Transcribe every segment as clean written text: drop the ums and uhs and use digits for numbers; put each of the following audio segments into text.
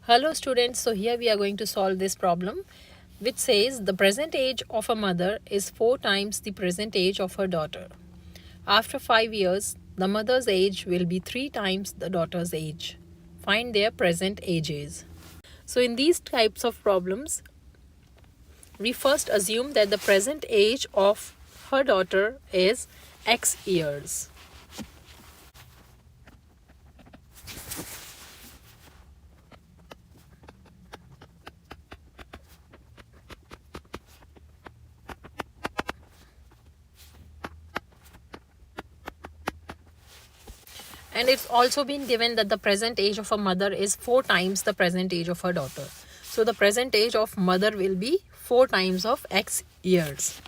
Hello students, so here we are going to solve this problem which says the present age of a mother is 4 times the present age of her daughter. After 5 years, the mother's age will be 3 times the daughter's age. Find their present ages. So in these types of problems, we first assume that the present age of her daughter is X years. And it's also been given that the present age of a mother is 4 times the present age of her daughter. So the present age of mother will be 4 times of X years.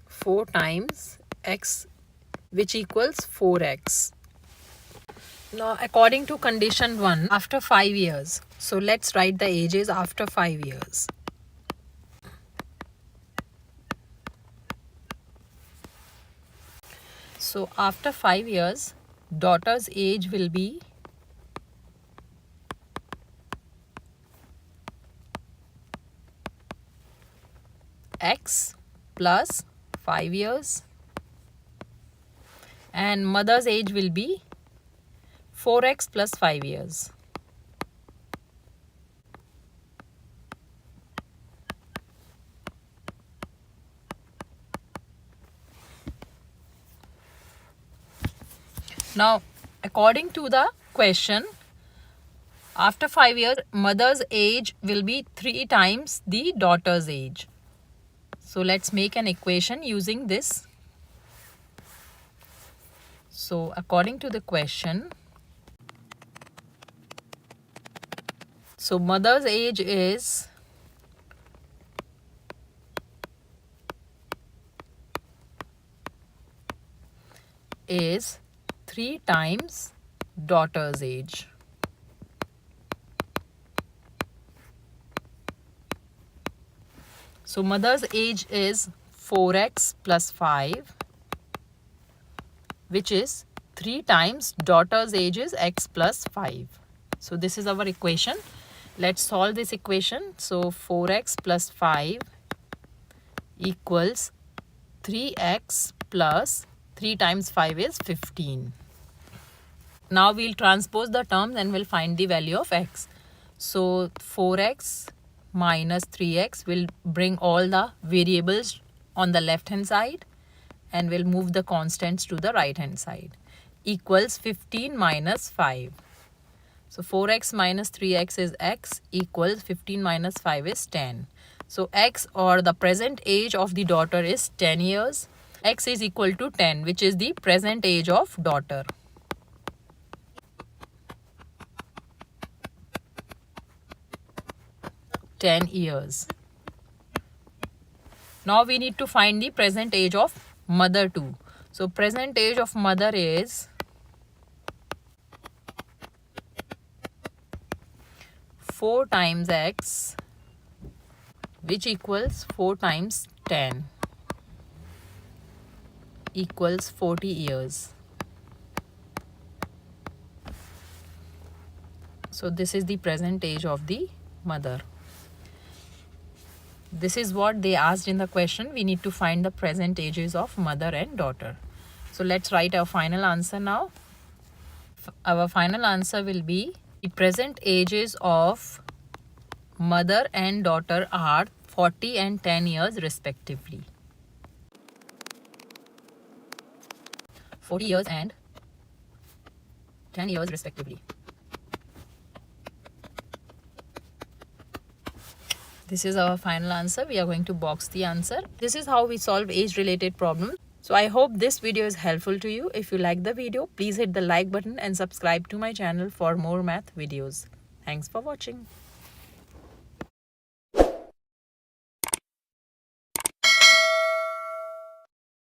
Four times X, which equals 4X. Now, according to condition 1, after 5 years. So, let's write the ages after 5 years. So, after 5 years, daughter's age will be X plus 5 years. And mother's age will be 4X plus 5 years. Now, according to the question, after 5 years, mother's age will be 3 times the daughter's age. So, let's make an equation using this. So, according to the question, so mother's age is is 3 times daughter's age. So mother's age is 4X plus 5, which is 3 times daughter's age is X plus 5. So this is our equation. Let's solve this equation. So 4X plus 5 equals 3X plus 3 times 5 is 15. Now we'll transpose the terms and we'll find the value of X. So 4X minus 3X will bring all the variables on the left hand side and we'll move the constants to the right hand side. Equals 15 minus 5. So 4X minus 3X is X equals 15 minus 5 is 10. So X, or the present age of the daughter, is 10 years. X is equal to 10, which is the present age of daughter. Years. Now we need to find the present age of mother too. So present age of mother is 4 times X, which equals 4 times 10 equals 40 years. So this is the present age of the mother. This is what they asked in the question. We need to find the present ages of mother and daughter. So let's write our final answer now. Our final answer will be the present ages of mother and daughter are 40 and 10 years respectively. 40 years and 10 years respectively. This is our final answer. We are going to box the answer. This is how we solve age-related problems. So I hope this video is helpful to you. If you like the video, please hit the like button and subscribe to my channel for more math videos. Thanks for watching.